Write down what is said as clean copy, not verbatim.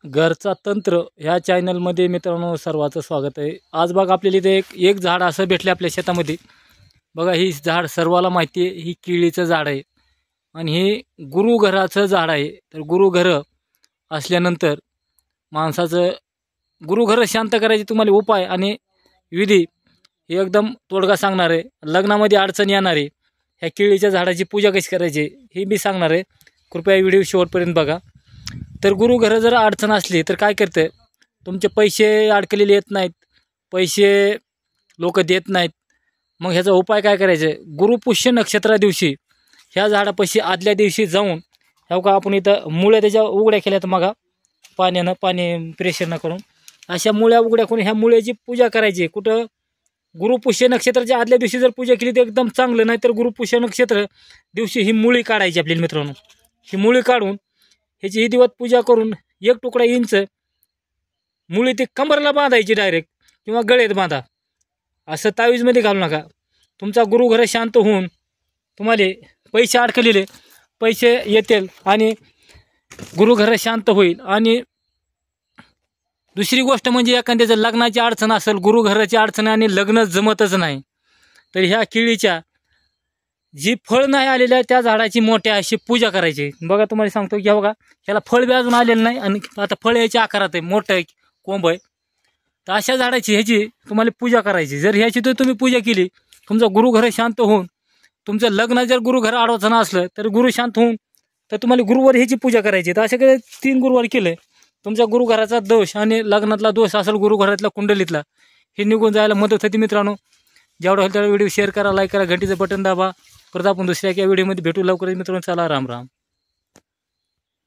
घरचा तंत्र ह्या चॅनलमध्ये मित्रांनो सर्वांचं स्वागत आहे। आज बघा आपल्याला इथे एक झाड असं भेटले आपल्या शेतामध्ये। बघा ही झाड सर्वाला माहिती आहे, ही केळीचं झाड आहे आणि हे गुरुघराचं झाड आहे। तर गुरुघर असल्यानंतर माणसाचं गुरुघर शांत करायचे तुम्हाला उपाय आणि विधी हे एकदम तोडगा सांगणार आहे। लग्नामध्ये अडचण येणार आहे, ह्या केळीच्या झाडाची पूजा कशी करायची हे मी सांगणार आहे। कृपया व्हिडिओ शेवटपर्यंत बघा। तर गुरुघर जर अडचण असली तर काय करते, तुमचे पैसे अडकलेले येत नाहीत, पैसे लोक देत नाहीत, मग ह्याचा उपाय काय करायचे, गुरुपुष्य नक्षत्रा दिवशी ह्या झाडापाशी आदल्या दिवशी जाऊन ह्या का आपण इथं मुळ्या त्याच्या उघड्या केल्यात मगा पाण्यानं, पाणी प्रेशरनं करून अशा मुळ्या उघड्या करून ह्या मुळ्याची पूजा करायची। कुठं गुरुपुष्य नक्षत्राच्या आदल्या दिवशी जर पूजा केली तर एकदम चांगलं, नाही तर गुरुपुष्य नक्षत्र दिवशी ही मुळी काढायची आपल्याला मित्रांनो। ही मुळी काढून ह्याची ही दिवस पूजा करून एक तुकडा इंच मुळी ती कमरला बांधायची डायरेक्ट किंवा गळ्यात बांधा, असं तावीजमध्ये घालू नका। तुमचा गुरुघर शांत होऊन तुम्हाला पैसे अडकलेले पैसे येतील आणि गुरुघर शांत होईल। आणि दुसरी गोष्ट म्हणजे एखाद्याचं लग्नाची अडचण असेल, गुरुघराची अडचण आणि लग्न जमतच नाही, तर ह्या केळीच्या जी फळ नाही आलेल्या त्या झाडाची मोठ्या अशी पूजा करायची। बघा तुम्हाला सांगतो की बघा ह्याला फळ बी अजून आलेलं नाही आणि आता फळ याच्या आकारात आहे, मोठं आहे, कोंब आहे। तर अशा झाडाची ह्याची तुम्हाला पूजा करायची। जर ह्याची तर तुम्ही पूजा केली, तुमचा गुरुघर शांत होऊन, तुमचं लग्न जर गुरुघर अडचण असलं तर गुरु शांत होऊन तर तुम्हाला गुरुवार ह्याची पूजा करायची। तर असे काही 3 गुरुवार केले, तुमच्या गुरुघराचा दोष आणि लग्नातला दोष असेल गुरुघरातला कुंडलीतला हे निघून जायला मदत होती मित्रांनो। जेवढा होईल तेवढा व्हिडिओ शेअर करा, लाईक करा, घंटीचं बटन दाबा। परत आपण दुसऱ्या एका व्हिडिओमध्ये भेटू लवकरच मित्रांनो। चला राम राम।